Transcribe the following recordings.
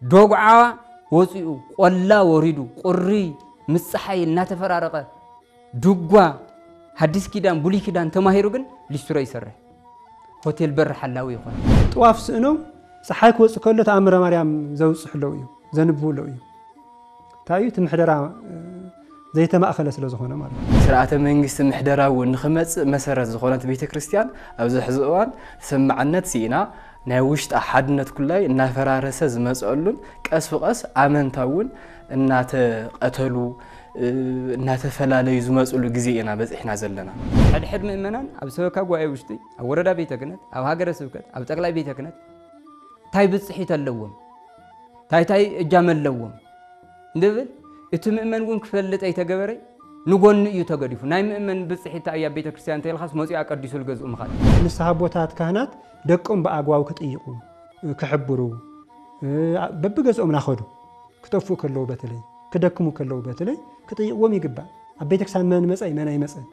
دوغعا وصيو قلا وريدو قري مصحاي ناتفرارقه دوغوا حديث كيدان بولي كيدان تماهيرو كن ليسترا يسرح هوتيل بر حلاوي يكون طواف سنو صحاي كوص كله تامر مريم زوصحلو يو زنبولو يو تايو تمحدرا زي تماخله سلازخونه مال سرعه منغست محدراو نخمص مسرت زخونت بيت كريستيان ابز حزوان سمعنت سينا ናይ ውሽጥ አሐድነት ኩላይ እናፈራረሰ ዝመጽሉን ቀስ በቀስ አመንታውን እናተ ቀተሉ እናተ ፈላለዩ ዝመጽሉ ጊዜ ኢና በጽሕና ዘለና ሕድሕድ ምእመናን ኣብ ሰበካ ጓይ ውሽጢ ኣብ ወረዳ ቤተ ክህነት ኣብ ሃገረ ስብከት ኣብ ጠቅላይ ቤተ ክህነት ታይ ብጽሒት ኣለዎም ታይ እጃም ኣለዎም እንደብል እቲ ምእመን ግን ክፈልጥ ኣይተገበረ ንጎን እዩ ተገዲፉ ናይ ምእመን ብጽሒት አያ ቤተ ክርስቲያን ተልኻስ መጽያ ቀዲሱ ልገዝኡ ምኻል ንስሐ ቦታት ካህናት ደቆም በአግባቡ ከጥይቁ ከሕብሩ በብገዝኦም ናኸዱ ክጠፉ ከለው በተለይ ከደክሙ ከለው በተለይ ከጥይቁም ይግባ ኣብ ቤተ ክርስቲያን መን መጻይ መን ኣይመጽን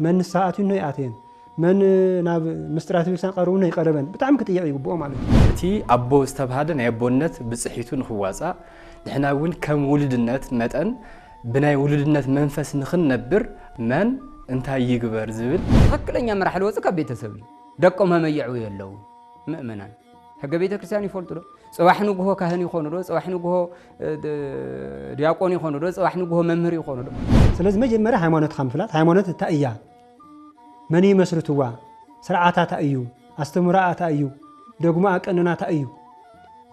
መን ሰዓቱ ነው ያቴን መን ናብ ምስጥራት ቤተክርስቲያን ቀርቡ ነው ይቀርበን በጣም ከጥይቁ ይግባው ማለት እቲ አቦ ዝተባሃደ ናይ አቦነት ብጽሒቱ ንኽዋጻ ንሕናውን ከም ውልድነት መጠን ብናይ ውልድነት መንፈስ ንኽነብር መን እንታይ ይግበር ዝብል ትክክለኛ መራሕል ወጽ ከቤተሰብ ደቆም መመይዑ የለው ምእመናን ሕገ ቤተ ክርስቲያን ይፈልጡ ዶ ጽባሕ ንግሆ ካህን ይኾኑ ዶ ጽባሕ ንግሆ ዲያቆን ይኾኑ ዶ ጽባሕ ንግሆ መምህር ይኾኑ ዶ ስለዚህ መጀመሪያ ሃይማኖት ከምፍላት ሃይማኖት ታእያ መን ይመስርቱዋ ስርዓታ ታእዩ አስተምራአ ታእዩ ደግሞ አቀንና ታእዩ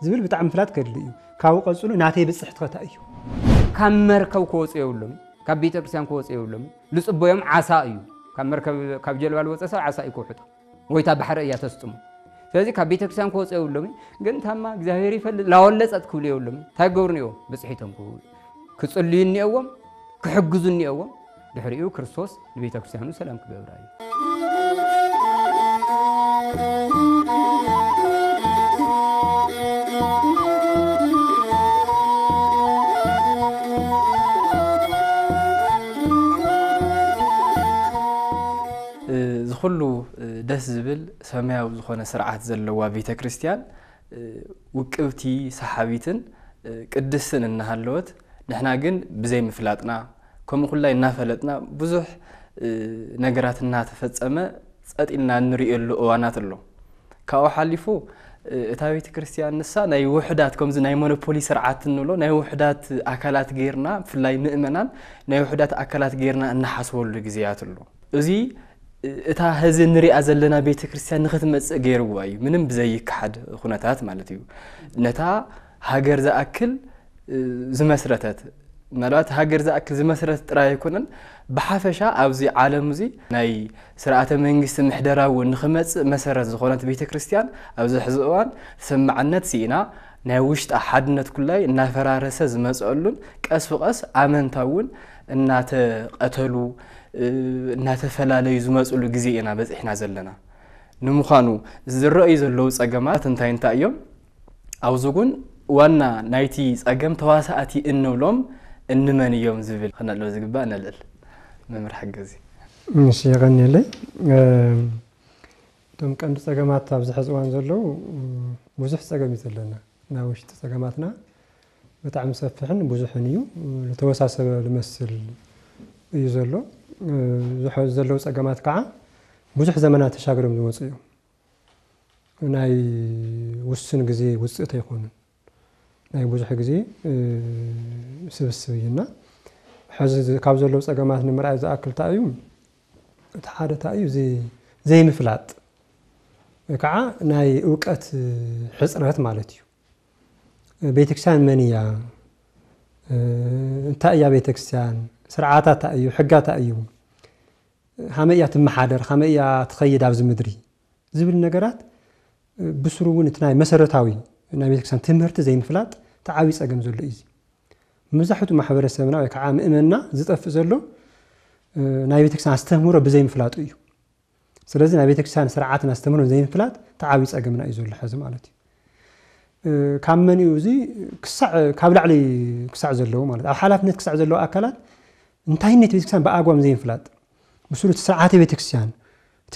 ዝብል በጣም ፍላት ከድል እዩ ካው ቀጽሉ ናተይ ብጽሕት ታእዩ ካመርከው ኮጽየውሎም ካብ ቤተ ክርስቲያን ኮጽየውሎም ልጽቦዮም ዓሳ እዩ ካመርከብ ካብ ጀልባል ወጸሰ ዓሳ ይኮሕጡ ወይታ ባሕረ እያ ተስጥሙ ስለዚህ ካብ ቤተ ክርስቲያን ኮጽየውሎም ግን ታማ እግዚአብሔር ይፈልጥ ላወለጸት ክብልየውሎም ታይገብርኒዮ ብጽሒቶም ክጽልዩኒኦም ክሕግዙኒኦም ድሕሪኡ ክርስቶስ ለቤተ ክርስቲያኑ ሰላም ክገብራዩ ዝኹሉ ደስ ዝብል ሰማያዊ ዝኾነ ስርዓት ዘለዋ ቤተ ክርስቲያን ውቅብቲ ሰሓቢትን ቅድስን እናሃለወት ንሕና ግን ብዘይ ምፍላጥና ከምኡ ኩላይ እናፈለጥና ብዙሕ ነገራት እናተፈጸመ ጸጢልና ንሪእየሉ እዋናት ኣሎ ካብኡ ሓሊፉ እታ ቤተ ክርስቲያን ንሳ ናይ ውሕዳት ከምዚ ናይ ሞኖፖሊ ስርዓት እንብሎ ናይ ውሕዳት ኣካላት ጌርና ብፍላይ ምእመናን ናይ ውሕዳት ኣካላት ጌርና እናሓስበሉ ግዜያት ኣሎ እዚ እታ ህዚ ንሪኣ ዘለና ቤተ ክርስቲያን ንኽትመጽእ ገይርዋ እዩ ምንም ብዘይከሓድ ኩነታት ማለት እዩ ነታ ሃገር ዝኣክል ዝመስረተት ምናልባት ሃገር ዝኣክል ዝመስረት ጥራይ ኣይኮነን ብሓፈሻ ኣብዚ ዓለም እዚ ናይ ስርዓተ መንግስቲ ምሕደራዊ ንኽመጽእ መሰረት ዝኾነት ቤተ ክርስቲያን ኣብዚ ሕዚ እዋን ሰማዕነት ሲኢና ናይ ውሽጢ ሓድነት ኩላይ እናፈራረሰ ዝመጽሉን ቀስ በቀስ አመንታውን እናተቀተሉ እናተፈላለዩ ዝመጽሉ ጊዜ ኢና በጽሕና ዘለና ንምዃኑ ዝረአዩ ዘለው ጸገማት እንታይ እዮም ኣብዙጉን ዋና ናይቲ ጸገም ተዋሳእቲ እንብሎም እንመን እዮም ዝብል ክነለው ዝግባእ ንልዕል መምህር ሓገዚ እሺ ይغنيلይ ቶም ቀንዲ ጸገማት ኣብዚ ሕዚ እዋን ዘለው ብዙሕ ጸገም ይዘለና ናይ ውሽጢ ጸገማትና በጣም ሰፊሕን ብዙሕን እዩ ተወሳሰበ ልመስል እዩ ዘሎ ዝሕዝ ዘለው ጸገማት ከዓ ብዙሕ ዘመናት ተሻግሮም ዝወፁ እዮም ናይ ውስን ጊዜ ውጽእት ኣይኮኑን ናይ ብዙሕ ጊዜ ስብስብ እዩና ሕዚ ካብ ዘለው ጸገማት ንምርኣይ ዝኣክል ታእዩ እቲ ሓደ ታእዩ ዘይ ምፍላጥ ወይ ከዓ ናይ እውቀት ሕፅረት ማለት እዩ ቤተክርስቲያን መን እያ እንታይ እያ ቤተክርስቲያን ስርዓታት ታእዩ ሕጋታ እዩ ሃመያ ትመሓደር ሃመያ ትኸይድ ኣብዚ ምድሪ ዝብል ነገራት ብስሩውን እቲ ናይ መሰረታዊ ናይ ቤተክርስቲያን ትምህርቲ ዘይምፍላጥ ተዓቢ ጸገም ዘሎ እዩ መብዛሕትኡ ማሕበረሰብና ወይ ከዓ ምእመንና ዝጠፍእ ዘሎ ናይ ቤተክርስቲያን አስተምህሮ ብዘይምፍላጡ እዩ ስለዚ ናይ ቤተክርስቲያን ስርዓትን አስተምህሮ ዘይምፍላጥ ተዓቢ ጸገምና እዩ ዘሎ ሕዚ ማለት እዩ ካብ መን እዩ እዚ ክሳዕ ካብ ላዕሊ ክሳዕ ዘለዎ ማለት ኣብ ሓላፍነት ክሳዕ ዘለዎ ኣካላት እንታይነት ቤተክርስቲያን በአግባብ ዘይምፍላጥ ብስሩ ስርዓት ቤተክርስቲያን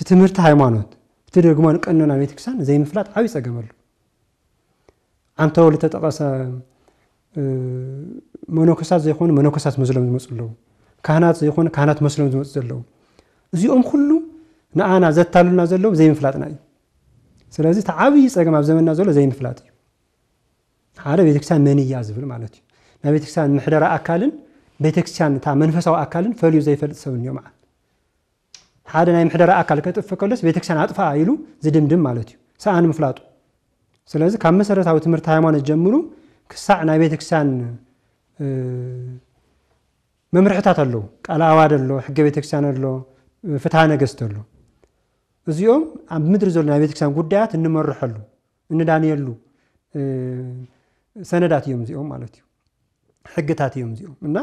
ትምህርቲ ሃይማኖት ትደግሞን ቀኖና ቤተክርስቲያን ዘይምፍላጥ ዓቢ ጸገም ኣሎ عنتو لتتقص منوكسات زي يكون منوكسات مسلم زمصلو كهنات زي يكون كهنات مسلم زمصلو እዚኦም ሁሉ ንኣና ዘታሉና ዘለው ዘይምፍላጥና እዩ ስለዚ ተዓብይ ጸገም ኣብ ዘመንና ዘሎ ዘይምፍላጥ እዩ ሓደ ቤተክርስቲያን መንያ ዝብል ማለት እዩ ናይ ቤተክርስቲያን ምሕደራ ኣካልን ቤተክርስቲያን ታ መንፈሳዊ ኣካልን ፈልዩ ዘይፈልጥ ሰብ ነው ማለት ሓደ ናይ ምሕደራ ኣካል ከተፈከለስ ቤተክርስቲያን ኣጥፋ ኢሉ ዝድምድም ማለት እዩ ሰኣን ምፍላጡ ስለዚ ካብ መሰረታዊ ትምህርቲ ሃይማኖት ጀምሩ ክሳዕ ናይ ቤተክርስቲያን መምርሕታት አለው ቃል ኣዋድ ኣሎ ሕገ ቤተክርስቲያን ኣሎ ፍትሐ ነገስት ኣሎ እዚኦም ኣብ ምድር ዘሎ ናይ ቤተክርስቲያን ጉዳያት እንመርሐሉ እንዳንየሉ ሰነዳት እዮም እዚኦም ማለት እዩ ሕግታት እዮም እዚኦም እና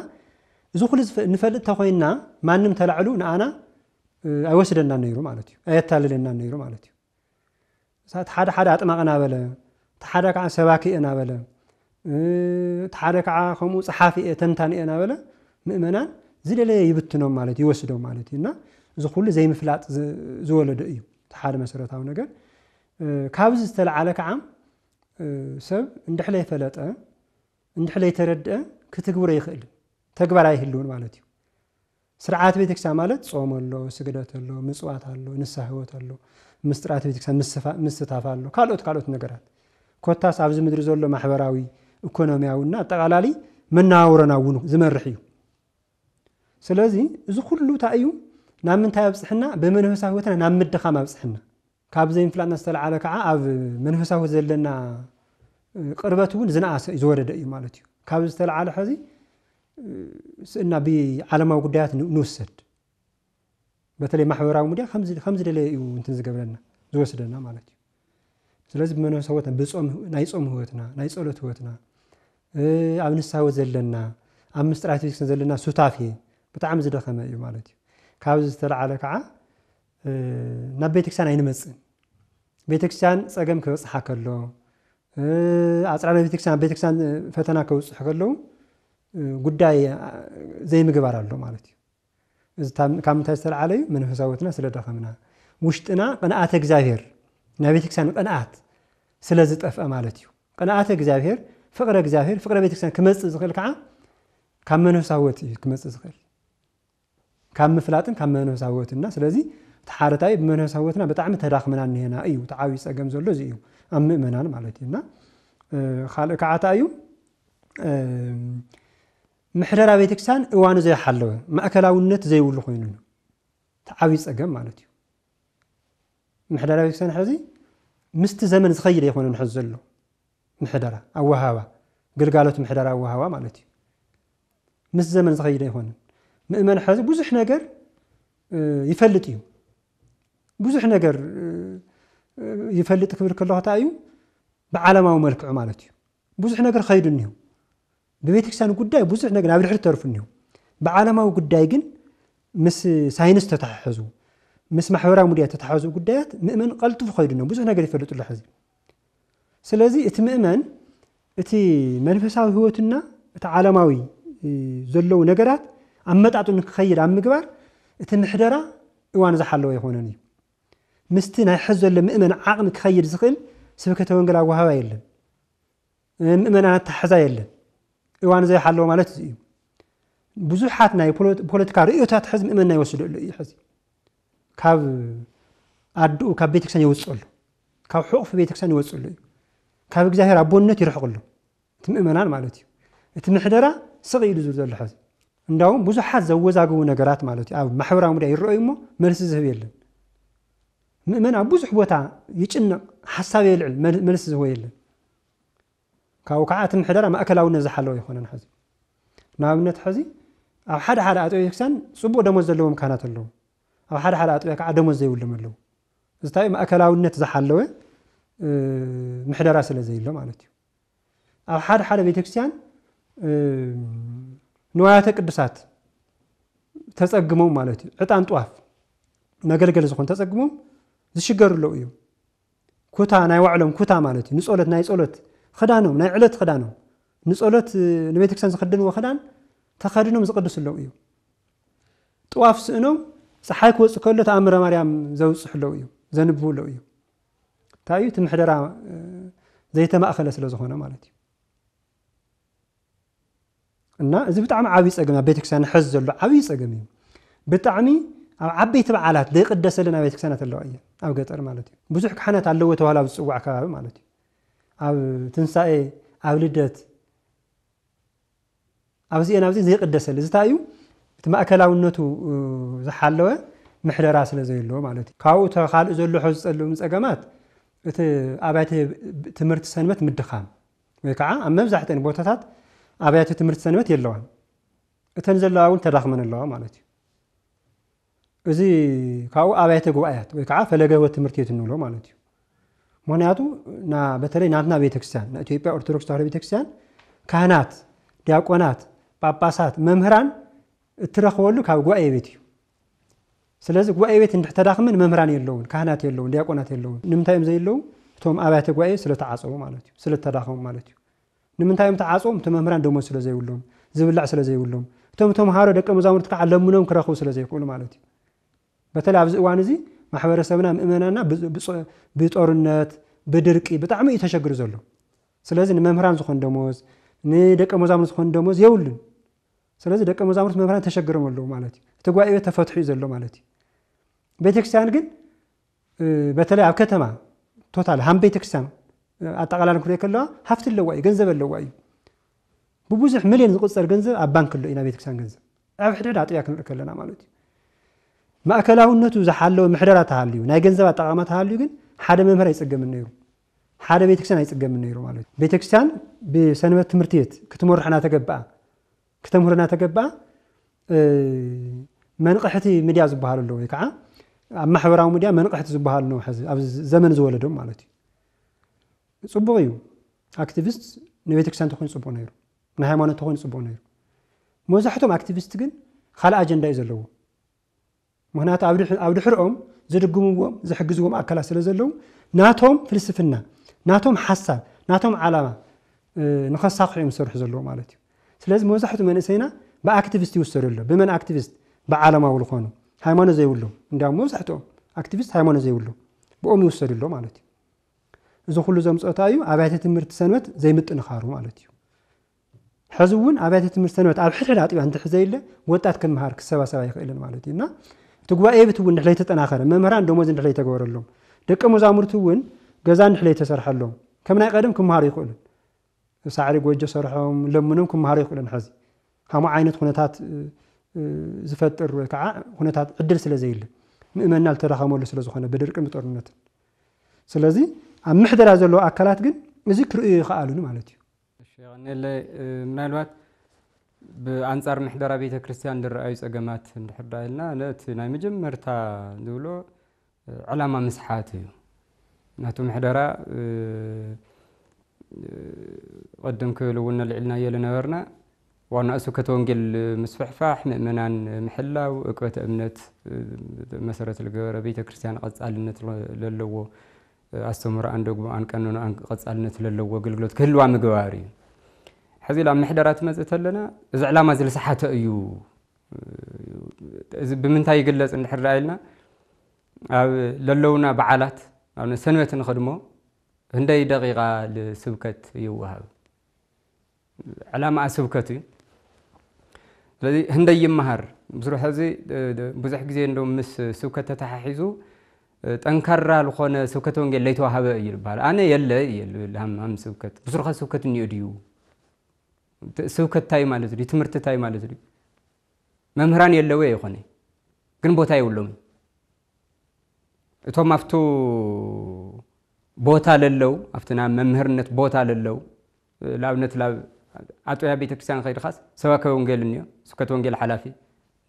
እዚ ኩሉ ንፈልጥ ተኮይና ማንም ተላዕሉ ንኣና ኣይወስደና ነይሩ ማለት እዩ ኣየታለለና ነይሩ ማለት እዩ ሳት ሓደ ኣጥማቅና በለ ሓደ ከዓ ሰባኪና በለ ሓደ ከዓ ከምኡ ጸሓፊ ተንታኒና በለ ምእመናን ዝደለ ይብትኖም ማለት ይወስዶም ማለት እና እዚ ኩሉ ዘይምፍላጥ ዝወለደ እዩ ሓደ መሰረታዊ ነገር ካብዚ ዝተለዓለ ከዓ ሰብ እንድሕለ ይፈለጠ እንድሕለ ይተረድአ ክትግብረ ይኽእል ተግባር አይህልውን ማለት እዩ ስርዓት ቤተክርስቲያን ማለት ጾም ኣሎ ስግደት ኣሎ ምጽዋት ኣሎ ንስሐ ህይወት ኣሎ ምስጥራት ቤተክርስቲያን ምስታፍ ኣሎ ካልኦት ነገራት ኮታስ ኣብዚ ምድር ዘሎ ማሕበራዊ ኢኮኖሚያዊና አጠቃላሊ መናወረና እውን ዝመርሕ እዩ ስለዚ እዚ ኩሉ ታዩ ናብ ምንታይ ኣብጽሕና በመንፈሳዊ ህይወትና ናብ ምድኻም ኣብጽሕና ካብ ዘይምፍላጥና ዝተለዓለ ከዓ ኣብ መንፈሳዊ ዘለና ቅርበት እውን ዝነኣሰ ዝወረደ እዩ ማለት እዩ ካብ ዝተለዓለ ሕዚ ስእና ብዓለማዊ ጉዳያት ንውሰድ በተለይ ማሕበራዊ ሚድያ ከምዚ ደለ እዩ እንትን ዝገብረና ዝወስደና ማለት እዩ ስለዚ በመንፈሳዊ ህይወትና ብጾም ናይ ጾም ህይወትና ናይ ጸሎት ህይወትና ኣብ ንስሐ ህይወት ዘለና ኣብ ምስጥራት ቤተክርስቲያን ዘለና ሱታፌ በጣም ዝደኸመ እዩ ማለት እዩ ካብ ዝተለዓለ ከዓ ናብ ቤተክርስቲያን ኣይንመጽእ ቤተክርስቲያን ጸገም ከበጽሓ ከሎ ኣጽራነ ቤተክርስቲያን ፈተና ከውጽሕ ከሎ ጉዳይ ዘይምግባር ኣሎ ማለት እዩ እዚ ካብ ምንታይ ዝተለዓለ እዩ መንፈሳዊ ህይወትና ስለደኸምና ውሽጥና ቅንኣተ እግዚአብሔር ናይ ቤተክርስቲያን ቅንኣት ስለዝጠፍአ ማለት እዩ ቅንኣተ እግዚአብሔር ፍቅረ ቤተክርስቲያን ክመጽእ ዝኽእል ከዓ ካብ መንፈሳዊ ህይወት እዩ ክመጽእ ዝኽእል ካብ ምፍላጥን ካብ መንፈሳዊ ህይወትና ስለዚ ተሓረታይ ብመንፈሳዊ ህይወትና በጣም ተዳኽመና ነና እዩ ተዓብይ ጸገም ዘሎ እዚ እዩ ኣብ ምእመናን ማለት እዩና ካልእ ከዓ ታዩ ምሕደራ ቤተክርስቲያን እዋኑ ዘይሓለወ ማእከላውነት ዘይብሉ ኮይኑ ተዓብይ ጸገም ማለት እዩ ምሕደራ ቤተክርስቲያን ሕዚ ምስቲ ዘመን ዝኸይድ ይኾነ ንሕዝ ዘሎ ምሕደራ ኣወሃባ ግልጋሎት ምሕደራ ኣወሃባ ማለት እዩ ምስ ዘመን ዝኸይድ ይኾነ ምእመን ሕዚ ብዙሕ ነገር ይፈልጥ እዩ ብዙሕ ነገር ይፈልጥ ክብል ከለኹ ታዩ ብዓለማዊ መልክዑ ማለት እዩ ብዙሕ ነገር ኸይዱ እንዩ በቤተክርስቲያን ጉዳይ ብዙሕ ነገር ኣብ ድሕሪ ተርፉ እንዩ ብዓለማዊ ጉዳይ ግን ምስ ሳይንስ ተተሓሕዙ ምስ ማሕበራዊ ሚድያ ተተሓሕዙ ጉዳያት ምእመን ቀልጥፉ ኸይዱ እንዩ ብዙሕ ነገር ይፈልጥሉ ሕዚ ስለዚ እቲ ምእመን እቲ መንፈሳዊ ህይወትና እቲ ዓለማዊ ዘለው ነገራት ኣመጣጡ ንክኸይድ ኣብ ምግባር እቲ ምሕደራ እዋን ዝሓለወ ይኾነን እዩ ምስቲ ናይ ሕዚ ዘሎ ምእመን ዓቕሚ ክኸይድ ዝኽእል ስብከተ ወንጌል ኣወሃባ የለን ምእመናት ተሓዛ የለን እዋን ዘይሓለወ ማለት እዩ ብዙሓት ናይ ፖለቲካ ርእዮታት ሕዚ ምእመና ይወስደሉ እዩ ሕዚ ካብ ኣድኡ ካብ ቤተክርስቲያን ይወፅሉ ካብ ሕቑፍ ቤተክርስቲያን ይወፅሉ እዩ ካብ እግዚአብሔር ኣቦነት ይርሕቕሉ እቲ ምእመናን ማለት እዩ እቲ ምሕደራ ስቕ ኢሉ ዘሎ ሕዚ እንዳውም ብዙሓት ዘወዛግቡ ነገራት ማለት እዩ ኣብ ማሕበራዊ ሚድያ ይረአዩ እሞ መልሲ ዝህብ የለን ምእመን ኣብ ብዙሕ ቦታ ይጭነቕ ሓሳብ የልዕል መልሲ ዝህቦ የለን ካብኡ ከዓ እቲ ምሕደራ ማእከላውነት ዝሓለወ ይኾነን ሕዚ ንኣብነት ሕዚ ኣብ ሓደ ኣጥቢያ ቤተክርስቲያን ጽቡቕ ደሞዝ ዘለዎም ካህናት ኣለዉ ኣብ ሓደ ኣጥቢያ ከዓ ደሞዝ ዘይብሎም ኣለዉ እዚ እንታይ ማእከላውነት ዝሓለወ ምሕደራ ስለ ዘይሎ ማለት እዩ ኣብ ሓደ ቤተክርስቲያን ንዋያተ ቅዱሳት ተጸግሞም ማለት እዩ ዕጣን ጧፍ መገልገል ዝኾን ተጸግሞም ዝሽገሩሉ እዩ ኩታ ናይ ዋዕሎም ኩታ ማለት እዩ ንጸሎት ናይ ጸሎት خدانهم ናይ ዕለት خدانهم ንጸሎት ንቤተክርስቲያን ዝኽድንዎ خدان ተኸድኖም ዝቅድስሉ እዩ ጧፍ ስእኖም ፀሓይ ክወጽእ ከሎ ተኣምረ ማርያም ዘውጽሕሉ እዩ ዘንብብሉ እዩ ታዩ ትምሕደራ زي تمأخله ስለዝኾነ ማለት እዩ እና እዚ ብጣዕሚ ዓብይ ፀገም ቤተክርስትያን ሕዝ ዘሎ ዓብይ ፀገም እዩ ብጣዕሚ ኣብ ዓበይቲ በዓላት ዘይቅደሰልና ቤተክርስትያናት ኣለዋ እየን ኣብ ገጠር ማለት እዩ ብዙሕ ካህናት ኣለዎ ተባሂሉ ኣብ ዝፅዋዕ ከባቢ ማለት እዩ ኣብ ትንሳኤ ኣብ ልደት ኣብዚአን ኣብዚ ዘይቅደሰል እዚ እንታይ እዩ እቲ ማእከላውነቱ ዝሓለወ ምሕደራ ስለ ዘይለዎ ማለት እዩ ካብኡ ተኻልእ ዘሎ ሕዝ ፀሎም ፀገማት እቲ ኣብያተ ትምህርቲ ሰንበት ምድኻም ወይ ከዓ ኣብ መብዛሕትአን ቦታታት ኣብያተ ትምህርቲ ሰንበት የለዋን እተን ዘለዋ እውን ተዳኽመን ኣለዋ ማለት እዩ እዚ ካብኡ ኣብያተ ጉባኤያት ወይ ከዓ ፈለገ ህይወት ትምህርቲ ቤት እንብሎ ማለት እዩ ምክንያቱ በተለይ ናትና ቤተክርስትያን ኢትዮጵያ ኦርቶዶክስ ተዋህዶ ቤተክርስትያን ካህናት ዲያቆናት ጳጳሳት መምህራን እትረኽበሉ ካብ ጉባኤ ቤት እዩ ስለዚህ ጉባኤ ቤት እንድተዳኽመን መምህራን የለውን ካህናት የለውን ዲያቆናት የለውን ንምንታይም ዘይለው እቶም ኣብያተ ጉባኤ ስለተዓፀቡ ማለት እዩ ስለተዳኽሙ ማለት እዩ ንምንታይም ተዓፀዎም እቲ መምህራን ደሞዝ ስለ ዘይብሎም ዝብላዕ ስለ ዘይብሎም እቶም ተምሃሮ ደቀ መዛሙርት ከዓ ለምኖም ክረኽቡ ስለ ዘይኽእሉ ማለት እዩ በተለይ ኣብዚ እዋን እዚ ማሕበረሰብና ምእመናና ብጦርነት ብድርቂ ብጣዕሚ እዩ ተሸግሩ ዘሎ ስለዚህ ንመምህራን ዝኾን ደሞዝ ንደቀ መዛሙርት ዝኾን ደሞዝ የብሉን ስለዚህ ደቀ መዛሙርት መምህራን ተሸግሮም ኣለዉ ማለት እዩ እቲ ጉባኤ ቤት ተፈትሑ ዘሎ ማለት እዩ ቤተክርስትያን ግን በተለይ ኣብ ከተማ ቶታል ሃም ቤተክርስትያን ኣጠቃላላ ክሪኦ ከለዋ ሃፍቲ ኣለዋ እዩ ገንዘብ ኣለዋ እዩ ብብዙሕ ሚልዮን ዝቁፀር ገንዘብ ኣብ ባንክ ኣሎ ኢና ቤተክርስትያን ገንዘብ ኣብ ሕድሕድ ኣጥቢያ ክንርኢ ከለና ማለት እዩ ማእከላውነቱ ዝሓለወ ምሕደራ ተሃልዩ ናይ ገንዘብ ኣጠቃቅማ ተሃልዩ ግን ሓደ መምህር ኣይፀገምን ነይሩ ሓደ ቤተክርስትያን ኣይፀገምን ነይሩ ማለት እዩ ቤተክርስትያን ብሰንበት ትምህርቲ ቤት ክትመርሕና ተገብኣ ከተምህርና ተገብኣ መንቅሕቲ ሚድያ ዝበሃሉ ኣለዉ ወይ ከዓ ኣብ ማሕበራዊ ሚድያ መንቅሕቲ ዝበሃሉ ነው ሕዚ ኣብ ዘመን ዝወለዶም ማለት እዩ ፅቡቅ እዩ ኣክቲቪስት ንቤተክርስትያን ተኾይኑ ፅቡቅ ነይሩ ንሃይማኖት ተኾይኑ ፅቡቅ ነይሩ መብዛሕትኦም ኣክቲቪስት ግን ካልእ ኣጀንዳ እዩ ዘለዎ ምክንያቱ ኣብ ድሕሪኦም ዝድግምዎም ዝሕግዝዎም ኣካላት ስለ ዘለዉ ናቶም ፍልስፍና ናቶም ሓሳብ ናቶም ዓላማ ንኸሳኽዑ እዮም ዝሰርሑ ዘለዉ ማለት እዩ ስለዚ መብዛሕትኡ መንእሰይና ብኣክቲቪስት ይውሰዱ ኣሎ ብመን ኣክቲቪስት ብዓለማዊ ዝኾኑ ሃይማኖት ዘይብሎም እንዲያውም መብዛሕትኦም ኣክቲቪስት ሃይማኖት ዘይብሎም ብኦም ይውሰዱ ኣሎ ማለት እዩ እዚ ኩሉ ዘምፅኦታ እዩ ኣብያተ ትምህርቲ ሰንበት ዘይምጥንኻሩ ማለት እዩ ሕዚ እውን ኣብያተ ትምህርቲ ሰንበት ኣብ ሕድሕድ ኣጥቢያ እንተሕዘይለ ወጣት ክመሃር ክሰባሰባ ይኽእልን ማለት እዩ እና እቲ ጉባኤ ቤት እውን እንድሕለይ ተጠናኸረ መምህራን ደሞዝ እንድሕለይ ተገበረሎም ደቀ መዛሙርቲ እውን ገዛ እንድሕለይ ተሰርሐሎም ከም ናይ ቀደም ክመሃሩ ይኽእሉን ሳዕሪ ጎጆ ሰርሖም ለምኖም ክመሃሩ ይኽእሉን ሕዚ ከምኡ ዓይነት ኩነታት ዝፈጥር ወይ ከዓ ኩነታት ዕድል ስለ ዘይለ ምእመና ዝተረኸመሉ ስለ ዝኾነ ብድርቅን ብጦርነትን ስለዚ ኣብ ምሕደራ ዘለዎ ኣካላት ግን እዚ ክርእዩ ይኽኣሉን ማለት እዩ ምናልባት ብኣንጻር ምሕደራ ቤተ ክርስቲያን ዝረኣዩ ፀገማት እንድሕር ዳኢልና ነቲ ናይ መጀመርታ ዝብሎ ዕላማ ምስሓት እዩ ናቱ ምሕደራ قدم كلونا العلنا يلنورنا وانا اسكت وانجل مسفحفاح مؤمنان محلا واقوت امنت مسرت الجوره بيت كريستيان قصالنت للو استمر عندك عن قانون عن قصالنت للو اغلغلوت كلوا مغواري حزي لا محدرات مزت لنا اذا علامه زل صحته ايو بمنتاي يغلص اندحر رايلنا للونا بعالات انا سنوات نخدمو هندي دقيقة لسبكت يوهب علامة سبكتي الذي هندي يمهر بصراحة هذه بزح جزء عندهم مس سبكت تححيزو تنكرر لخونا سبكتون قال ليتوا هبا يربال أنا يلا هم سبكت بصراحة سبكت نيوديو سبكت تاي مالتري تمرت تاي مالتري ممهران يلا وين يخوني كن بوتاي ولهم توم أفتو بوتا للو أفتنا ممهرنة بوتا للو لابنت لاب عطوا بيت كريستيان خير خاص سواء كونجيل نيو سكت ونجيل حلافي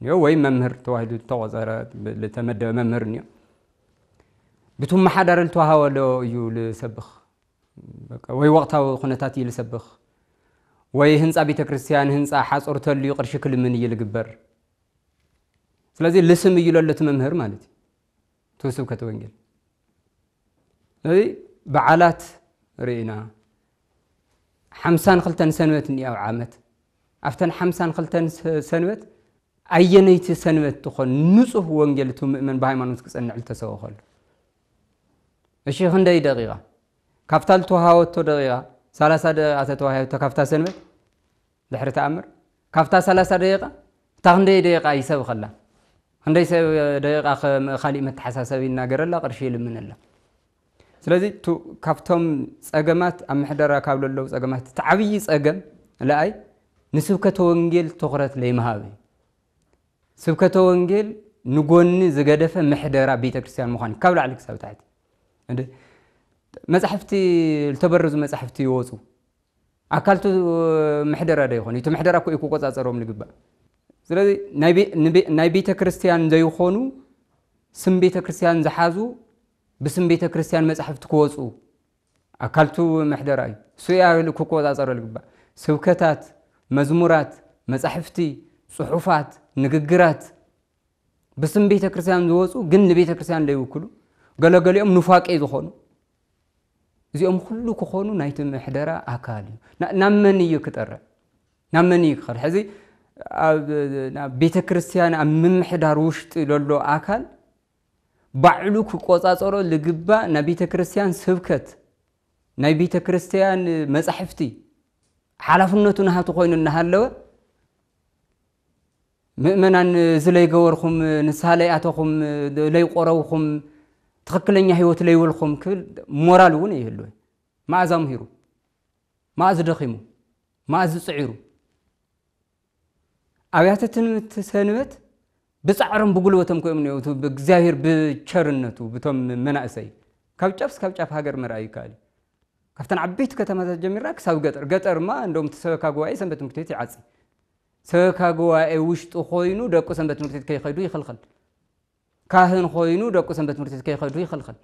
نيو وي ممهر تواحد توازر لتمد ممهر نيو بتوم محدر التوها ولا يو لسبخ وي وقتها خنتاتي لسبخ وي هنص بيت كريستيان هنص حاصر تلي قرش كل من يلقبر ስለዚህ لسم يلولت ممهر مالتي تو سكت ونجيل بعالات رينا حمسان خلتن سنوات أو عامت أفتن حمسان خلتن سنوات أينيت سنوات تخون نصه وانجلتهم من بهاي ما نسكت أن علت سوا خل الشيء هندي دقيقة كافتال توهاوتو دقيقة 30 دقيقة تتوهاوتو كافتا سنبت دحر تأمر كافتا 30 دقيقة تاخندي دقيقة يساوي خلا هندي دقيقة خالي متحساسبي ناقر الله قرشي لمن الله سلازي تو كافتهم صقمات ام حدرا كابل لو صقمات تعبي صقم لاي نسبكه وانجيل تقرت لي مهابي سبكه وانجيل نغوني زغدفه محدرا بيتكريستيان مخان كابل عليك سبتاعتي اند مصحفتي التبرز مصحفتي يوصو اكلتو محدرا دا يخون يتو محدرا كو يكو قصاصروم لغبا سلازي ناي بيتكريستيان زي يخونو سم بيتكريستيان زحازو بسم بيتكريستيان مصحفت كوصو اكلتو محدراي سويا لكو قصاصرو لغبا سبكتات مزمورات مصحفتي صحفات نغغرات بسم بيتكريستيان زوصو جن بيتكريستيان لا يوكلو غلغليهم نفاقي زخونو زيهم كله كخونو نايت محدرا اكالي نامني يكتر نامني يخر حزي بيتكريستيان ام محدار وشط لولو اكال بعلو كقصاصرو لغبا نبيت كريستيان سبكت نبيت كريستيان مصحفتي حلفنته نهاتو خوين نهالو مؤمنان زلي غوركم نسالياتكم لي قروكم تخكلنيا هيوت لي ولكم كل مورال ون يهلو ما زمهيرو ما زدخيمو ما زصعيرو ابياتتن تسنبت بصعرم بغلوتم كوم نيو بእግዚአብሔር بچرنتو بتم مناسي كابچفس كابچف هاجر مراي كالي كفتن عبيت كتما تجميراك ساو ገጠር ما እንደውም ተሰበካ ጉባኤ ሰንበት ምክቴት ይዓጽ ሰበካ ጉባኤ ውሽጥ ኾይኑ ደቆ ሰንበት ምክቴት ከይኸዱ ይخلخل ካህን ኾይኑ ደቆ ሰንበት ምክቴት ከይኸዱ ይخلخل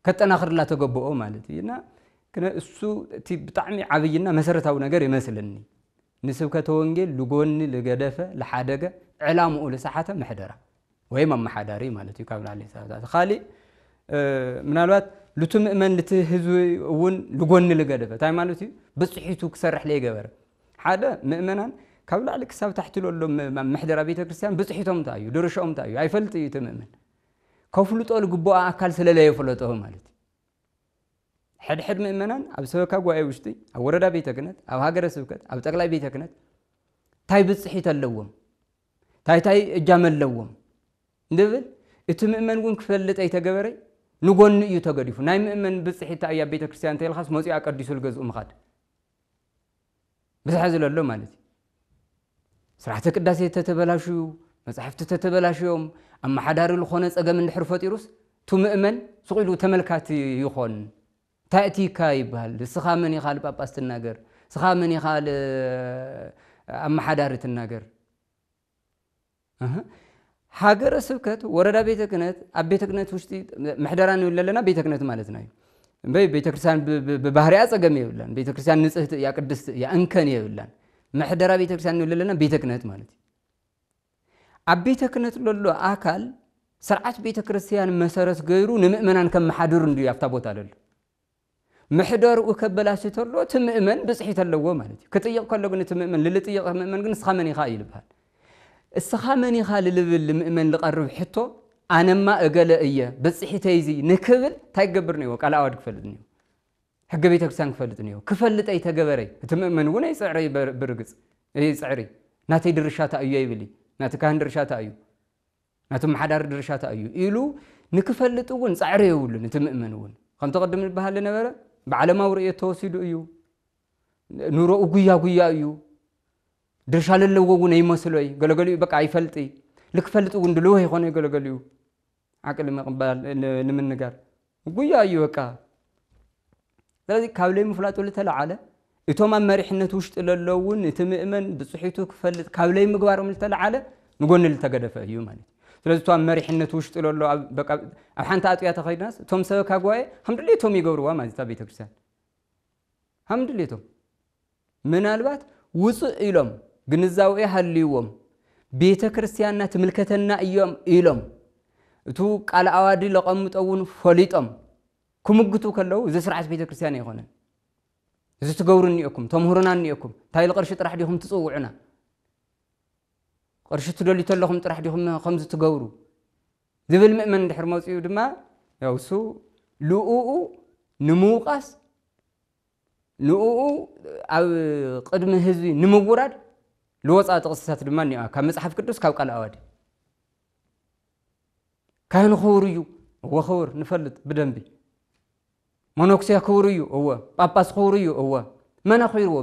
ከተናخرላ ተገበኦ ማለት ይና كنا እሱ بጣዕሚ ዓብይና መሰረታዊ ነገር ይመስልኒ نسبكة وانجيل لغوني لغدفة لحادقة علامة أولى ساحة محدرة ويما محداري مالتي كابل عليه السلام خالي من الوقت لتمؤمن لتهزوي ون لغوني لغدفة تاي مالتي بس حيتو كسرح لي قبر حدا مؤمنا كابل عليك السلام تحت له محدرة بيت كريستيان بس حيتهم تايو درشهم تايو اي فلت يتمؤمن كوفلو طول غبو اكل سللا يفلطو مالتي حد مؤمنان اب سبكا غواي وشتي اب وردا بيت كنت اب هاجر سبكت اب تقلاي بيت كنت تاي بصحيت اللوم تاي اجام اللوم ندبل اتمؤمن ون كفلط اي تغبري نغون يو تغديفو ناي مؤمن بصحيت ايا بيت كريستيان تيل خاص موصي اقديسو الغزو مخاد بس حازل الله مالتي سرعه قداسه تتبلاشو مصحفت تتبلاشيوم اما حدار الخونه صقم نحرفطيروس تو مؤمن سقيلو تملكات يخون تأتي كايبال سخامن يخال باباست الناجر سخامن يخال أما حدارة الناجر حاجر سبكت وردا بيتك نت أبيتك نت وشتي محدران ولا لنا بيتك نت مالتنا بيتك كريستيان ببهريات أجمع ولا بيتك كريستيان نسخت يا قدس يا أنكني ولا محدرا بيتك كريستيان ولا لنا بيتك نت مالتي أبيتك نت لولو أكل سرعة بيتك كريستيان مسارس غيرو نمؤمنان كم محدور ندي يفتبوت على محدر وكبلاش ترلو تمؤمن بصحيت اللو مالتي كطيق كلو كن تمؤمن للطيق مؤمن كن سخامني خايل بحال السخامني خال لبل المؤمن لقرب حتو انا ما اقل ايه بصحيتي زي نكبل تايغبرني وقال اود كفلدني حق بيتك سان كفلدني كفلت اي تغبري تمؤمن ونا يصعري برغص اي صعري ناتي درشاتا ايو يبلي ناتي كان درشاتا ايو ناتي محدار درشاتا ايو يلو نكفلت ون صعري يولن تمؤمن ون كم تقدم البحال لنبره بعلم أورية توسيد أيو نورو أقويا أيو درشال اللوغون أي مسلوي قالوا بقى أي فلتي لك فلت وندلوه يخوني قالوا عقل ما قبل لمن نقار أقويا أيو كا لذي كابلي مفلات ولا تلعالة يتوما مريحنا توشت اللوغون يتمئمن بصحيتو كفلت كابلي مقبارهم التلعالة نقول نلتقدفه أيو مالي ስለዚህ ቷ መሪሕነት ውሽጥ ለሎ በቃ አብሓንታ አጥያ ተኸይናስ ቶም ሰበካ ጉባኤ ሐምድሌ ቶም ይገብርዋ ማለት ቤተ ክርስቲያን ሐምድሌ ቶም ምናልባት ውጽእ ኢሎም ግንዛው ይሐልይዎም ቤተ ክርስቲያንና ትምልከተና እዮም ኢሎም እቱ ቃል አዋዲ ለቀምጠውን ፎሊጦም ኩምግቱ ከለው እዚ ስርዓት ቤተ ክርስቲያን ይኾነ እዚ ትገብሩኒ እኩም ተምህሩናኒ እኩም ታይል ቅርሺ ጥራሕ ዲኹም ትጽውዑና قرشت دولي تلهم ترح ديهم خمسة تجورو ذبل مؤمن دحر موسيو دما يوسو لؤو نموقاس نؤو أو قدم هزبي نموراد لوصا تقصصات دماني كان مصحف قدوس كاو قال أوادي كان خوريو هو خور نفلت بدنبي منوكسيا خوريو هو باباس خوريو هو من خيرو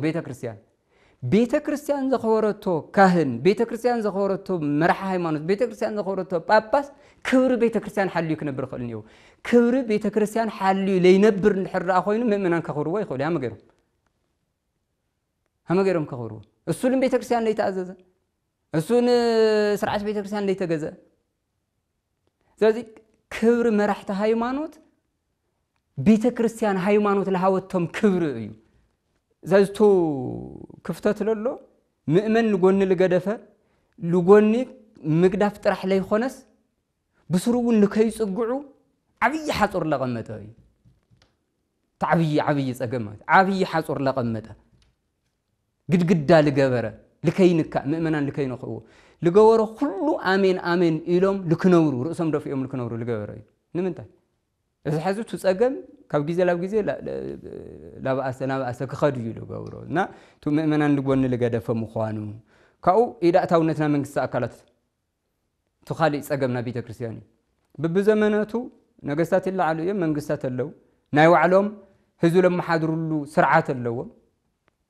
بيت كريستيان زخورتو كاهن بيت كريستيان زخورتو مرح هيمانوت بيت كريستيان زخورتو باباس كبر بيت كريستيان حليو كنبر خلنيو كبر بيت كريستيان حليو لينبر الحر اخوينو مؤمنان كخورو يخول يا مغيرو هم غيرهم كخورو السولم بيت كريستيان لي تعزز السون سرعه بيت كريستيان لي تجزا زادي كبر مرحت هيمانوت بيت كريستيان هيمانوت لهاوتهم كبر ايو زازتو كفتات لولو مؤمن لغوني لغدفه لغوني مقداف طرح لي خونس بسرون لكيصقعو عبي حصر لقمته تعبي صقمات عبي حصر لقمته قدقدا لغبره لكينك مؤمنان لكينخو لغورو كله امين امين إلهم لكنورو رؤسهم دفيهم لكنورو لغبره نمنتاي اذا حزبت تصقم كاب غيزه لا غيزه لا باس كخدو يلغورو نا تو مؤمنان لغون لغدفه مخوانو كاو ايداتاونتنا منግስት አካላት تخالي صقمنا بيت ክርስቲያን ببزمناتو ነገስታት ይላሉ የመንግስታት አለው ናይ ዋዕሎም ህዝቡ ለማሐድሩሉ ስርዓት አለው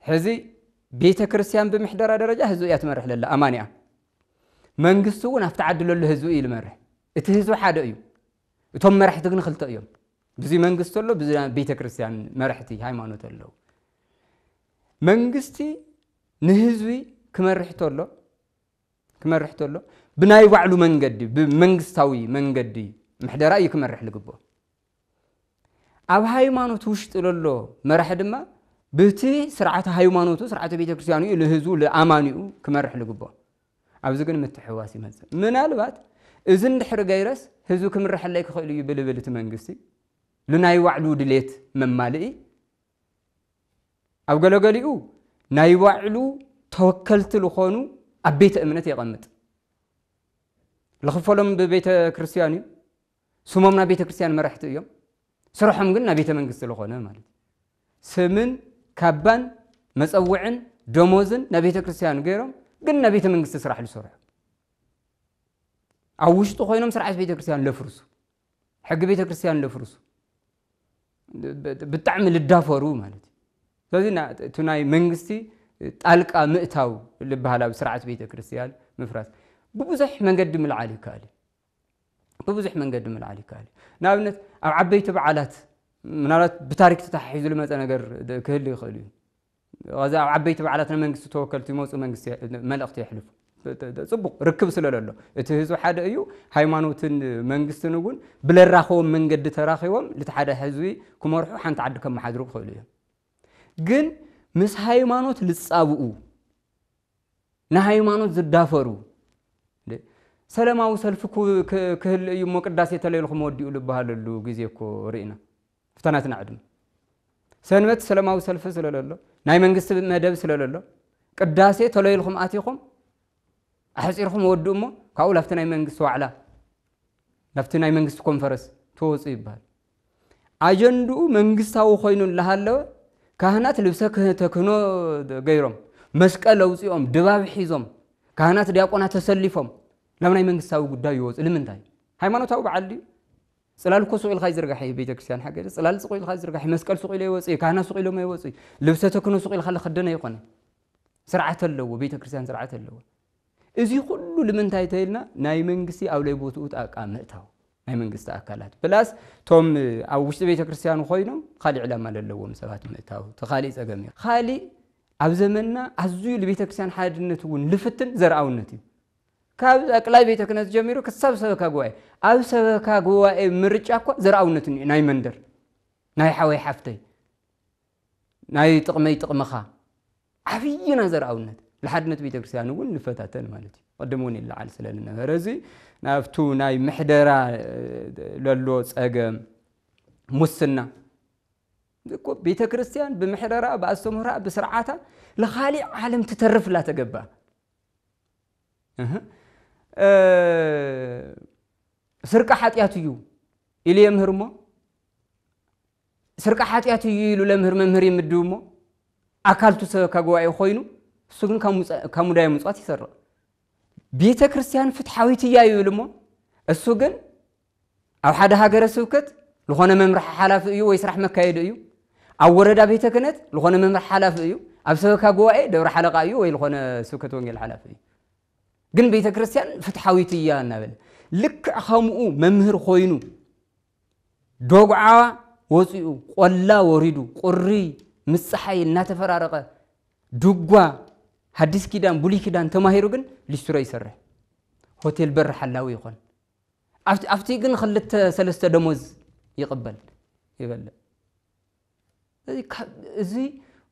ህዚ ቤተ ክርስቲያን በመሕደራ ደረጃ ህዝቡ ያትመርሕ ለላ አማንያ መንግስቱ ናፍታ ዓድለሉ ህዝቡ ይልመርሕ እቲ ህዝቡ ሓደ እዩ እቶም መራሕቲ ግን ክልተ እዮም በዚ መንግስት አለው በዚ ቤተ ክርስቲያን መራሕቲ ሃይማኖት አለው መንግስቲ ንህዝቢ ክመርሕተሎ ብናይ ባዕሉ መንገዲ በመንግስታዊ መንገዲ محدرا يكمرح لقبو أب هايمانوت وشت لولو مرح دما بتي سرعة هايمانوتو سرعة بيت كريستيانو لهزو لأمانيو كمرح لقبو أب زقن متحواسي مزا من الوقت إذن دحر غيرس هزو كمرح لك خيلو يبلبل تمنقسي لنا يوعلو دليت من مالئي أب قالو نايوعلو توكلت لخونو أبيت أمنتي يقمت لخفولهم ببيت كريستيانو سمومنا بيت كريستيان مرحت يوم سرحهم قلنا بيت منقسط لخونا مالت سمن كابان مصوعن دموزن نبيت كريستيان غيرهم قلنا بيت منقسط سرح لسرح عوشتو خوينهم سرعت بيت كريستيان لفرسو حق بيت كريستيان لفرسو بتعمل الدافورو مالت لذلك تناي منقسطي طالقا مئتاو اللي بهالا بسرعت بيت كريستيان مفراس ببزح منقدم العالي كالي ببزح منقدم العالي كالي نابنت أو عبيت بعالات منالات بتاريخ تتحيز لما تنقر كهلي يخلي غزا عبيت بعالاتنا منقص توكلت موص منقص ملأخت يحلف صبق ركب سلالله اتهزو حدا ايو هايمانوتن منقص نقول بلا راخو منقد تراخيهم لتحدا حزوي كمرحو حنت عد كم حدرو خليه جن مس هايمانوت لتصابقو نا هايمانوت زدافرو سلاماو سلفكو كهل يوم قداسه تليلكم وديو لبهاللو غيزيكو رينا فتناتنا عدم سنمت سلاماو سلف سلالله ناي منغست مدب سلالله قداسه تليلكم اتيكم احصيركم ودومو كاو لفتناي منغست وعلا لفتناي منغست كونفرنس توصي يبال اجندو منغستاو خوينون لهالله كهنات لبسك تكنو غيرهم مسقل لوصيهم دباب حيزهم كهنات دياقونات تسلفهم لمن يمنغساو غدا يوص لمنتاي هايمانوتاو بعلي صلالكو سويل خاي زرغاحي بيت كريستيان حاجه صلال سويل خاي زرغاحي مسقل سويل يوصي كهنا سويل ما يوصي لبسته كنو سويل خل خدنا يقون سرعه لو بيت كريستيان سرعه لو ازي كله لمنتاي تايلنا ناي منغسي او لي بوتو تاقامتاو ناي منغست اكلات بلاس توم او وشت بيت كريستيان خوينم خالي علامه للوم سبات متاو تخالي صقمي خالي اب زمننا ازي لبيت كريستيان حادنتون لفتن زرعونتي كاب أقلای بیت کنات جمیرو کسب سبکا گوای آب سبکا گوای مرچ اکو زرعونتنی نای مندر نای حوی حفتی نای تقمخا عفینا زرعونت لحدنت بیت کریستیانو ول نفتاتن مالتي قدموني لعل سلالنا رزي نافتو نای محدرا للو صقم مسنا بیت کریستیان بمحدرا باسمرا بسرعاتا لخالي عالم تترف لا تقبا سرقة حاتياتيو إلي يمهرمو سرق حاتياتي يلو لمهر ممهر يمدومو أكلتو سبكا قوائي خوينو سوغن كموداي مصوات يسرق بيت كريستيان فتحاويتي يلمو السوغن أو حدا هاجر سوكت لخونا ممرح حلاف إيو ويسرح مكايد إيو أو وردا بيت كنت لخونا ممرح حلاف إيو أو سبكا قوائي دور حلقة إيو ويلخونا سوكت وانجل حلاف إيو جن بيت كريستيان فتحاويتي يانا لك خامو ممهر خوينو دوغعا وصيو قلا وريدو قري مسحاي ناتفرارقه دوغوا حديث كيدان بولي كيدان تماهيرو جن ليسترا يسرح هوتيل بر حلاوي يكون افتي جن خلت ثلاثه دموز يقبل يبل زي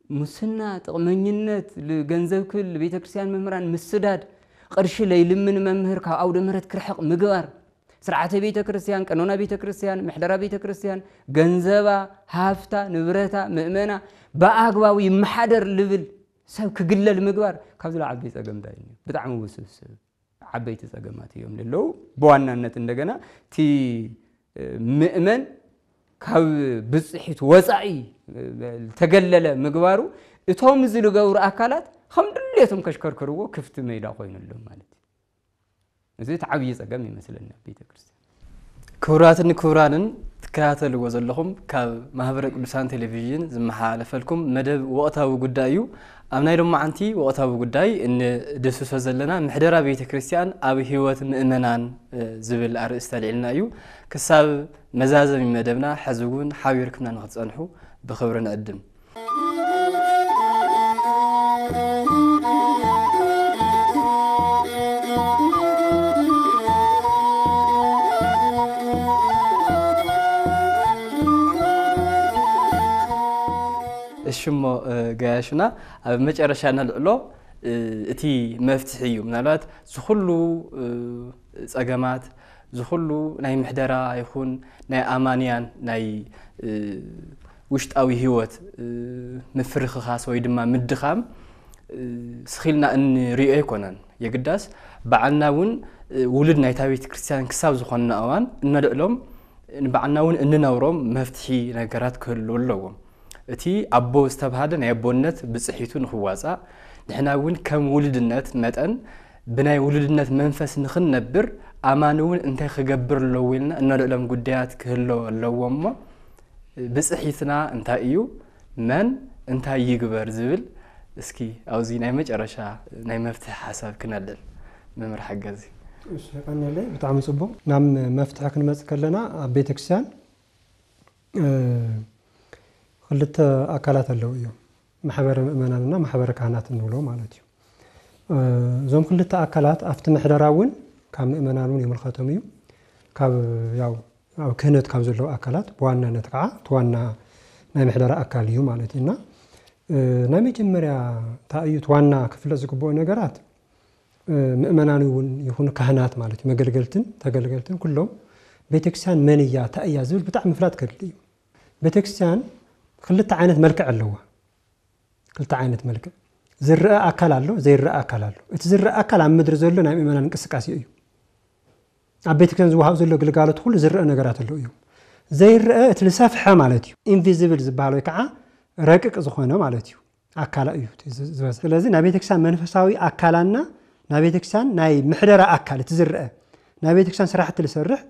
مسنا طقمنينت لغنزب كل بيت كريستيان ممران مسداد قرش ليلمن ممهر كا اود مهرت كرحق مغبار سرعه بيت كريستيان قانونا بيت كريستيان محدرا بيت كريستيان غنزبا هافتا نبرتا مؤمنا باغباو يمحدر لبل سب كغلل مغبار كابزلا عبي صقمداي بتعم وسوس عبيت صقمات يوم لو بوانانت እንደገና ቲ مؤمن كاب بصحيت وصعي تغلل مغبارو اتوم زلو غور اكلات خمدليتم كشكركرو كفت ميدا خوينلو ማለት እዚህ تعبي صقم يመስلنا ቤተ ክርስቲያን كوراتن كورانن تكاتلو ዘለኹም ካብ ማህበረ ቅዱሳን ቴሌቪዥን ዝመሓላለፈልኩም መደብ ወቅታዊ ጉዳዩ አምናይ ደሞ አንቲ ወቅታዊ ጉዳይ እን ደስሶ ዘለና ምሕደራ ቤተ ክርስቲያን ኣብ ህይወት ምእመናን ዝብል አርእስተ ልዕልና እዩ ክሳብ መዛዘም መደብና ሕዝውን ሓቢርክምና ንኽጸንሑ ብኽብሪ ንዕድም شمو جاشنا مجرشنا العلو اتي مفتحيو منالات زخلو صقامات زخلو ناي محدرا يكون ناي امانيان ناي وشطاوي هيوت مفرخ خاص وي دما مدخام سخيلنا ان ريئ يكونن يقداس بعلناون ولد ناي تابيت كريستيان كساب زخنا اوان ندلهم بعلناون اننورم مفتحي نغرات كلو لهم اتي ابو استبهادن يابونت بصحيتو نخواصا نحناون كم ولدنت متن بناي ولدنت منفس نخنبر امانون انت خغبر لويلنا انلم غديات كهلو لوومو بصحيتنا انت ايو من انت يغبر زبل اسكي اوزي ناي مجرشا ناي مفتح حساب كنلل ممر حجزي እሺ ቀነለ በጣም ጽቦ ናም መፍትሐ ክንመጽከለና ቤተክርስቲያን خلت أكلات اللويو محبر مؤمناننا محبر كهنات النولو مالتيو زوم خلت أكلات أفت محدراون كم مؤمنانون يوم الختميو كاب ياو أو كهنت كاب زلوا أكلات بوانا نتقع توانا ناي محدر أكاليو مالتينا نامي جمريا تأيو توانا كفلة زكبو نجارات مؤمنانون يكون كهنات مالتي مجلجلتن تجلجلتن كلهم بيتكسان منيا تأيا زول بتاع مفرات كليو بيتكسان خلت عينت ملكة اللوه خلت عينت ملكة زرقة أكل له زرقة أكل له تزرقة أكل عم مدرز له نعم إيمانا نكسكاسي أيو عبيتك كان زوها زلوا قال قالوا تقول زرقة نجارات له أيو زرقة تلسافحة مالتيو invisible زبالو يكعة رقق زخونة مالتيو أكل أيو لازم نبيتك سان منفساوي أكلنا نبيتك سان ناي محررة أكل تزرقة نبيتك سان سراحة تلسرح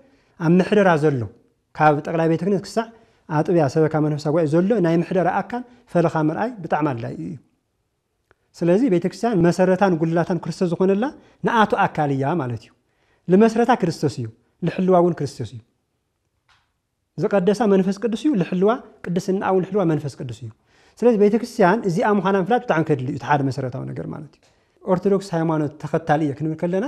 عم محررة زلوا كاب تقلع بيتك نكسع አጥቢያ ሰበካ መንፈሳ ጓይ ዘሎ ናይ ምሕደራ አካል ፈለኻ መርአይ በጣም አላይ እዩ ስለዚህ ቤተክርስቲያን መሰረታን ጉልላታን ክርስቶስ ዝኾነላ ንአቱ አካልያ ማለት እዩ ለመስረታ ክርስቶስ እዩ ለሕልዋውን ክርስቶስ እዩ ዘቀደሳ መንፈስ ቅዱስ እዩ ለሕልዋ ቅድስና አው ለሕልዋ መንፈስ ቅዱስ እዩ ስለዚህ ቤተክርስቲያን እዚ አምዃና ፍላት በጣም ከድል እዩ ተሓደ መሰረታዊ ነገር ማለት እዩ ኦርቶዶክስ ሃይማኖት ተኸታሊ እዩ ክንብል ከለና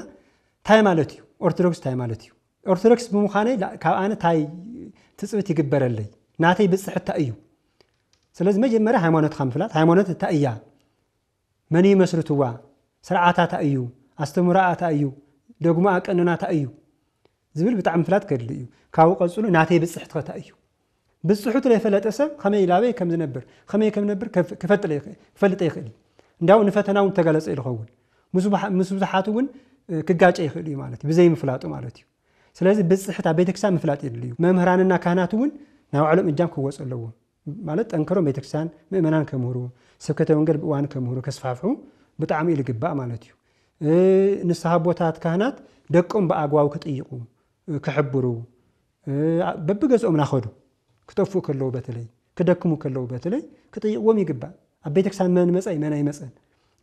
ታይ ማለት እዩ ኦርቶዶክስ ታይ ማለት እዩ ኦርቶዶክስ ብምዃነ ካብ ኣነ ታይ ትጽብት ይግበረለይ ناتي بصحة تأيو سلازم مجمرة هيمانات خمفلات هيمانات تأيا مني مسرتوا سرعات تأيو استمراء تأيو دوغما أكننا تأيو زبل بتعم فلات كرليو كاو قصلو ناتي بصحة تأيو بصحة اللي فلت أسب خمي لاوي كم زنبر خمي كم نبر كفت لي فلت يخلي نداو نفتنا ونتجلس إلى خون مسبحاتون كجاج يخلي مالتي بزي مفلاتو مالتي سلازم بصحة بيتك سام مفلات يرليو ممهراننا كهناتون ناو علم إنجام كوس اللوه ማለት ጠንከሮ ቤተክርስቲያን ምእመናን ከምህሩ ስብከተ ወንጌል ብእዋን ከምህሩ ከስፋፍሑ ብጣዕሚ ልግባእ ማለት እዩ ንስሐ ቦታት ካህናት ደቆም በአግባቡ ክጥይቁ ክሕብሩ በብገጾም ናኸዱ ክጠፍኡ ከለው በተለይ ክደክሙ ከለው በተለይ ክጥይቅዎም ይግባእ ኣብ ቤተክርስቲያን መን መፀይ መን ኣይመፀን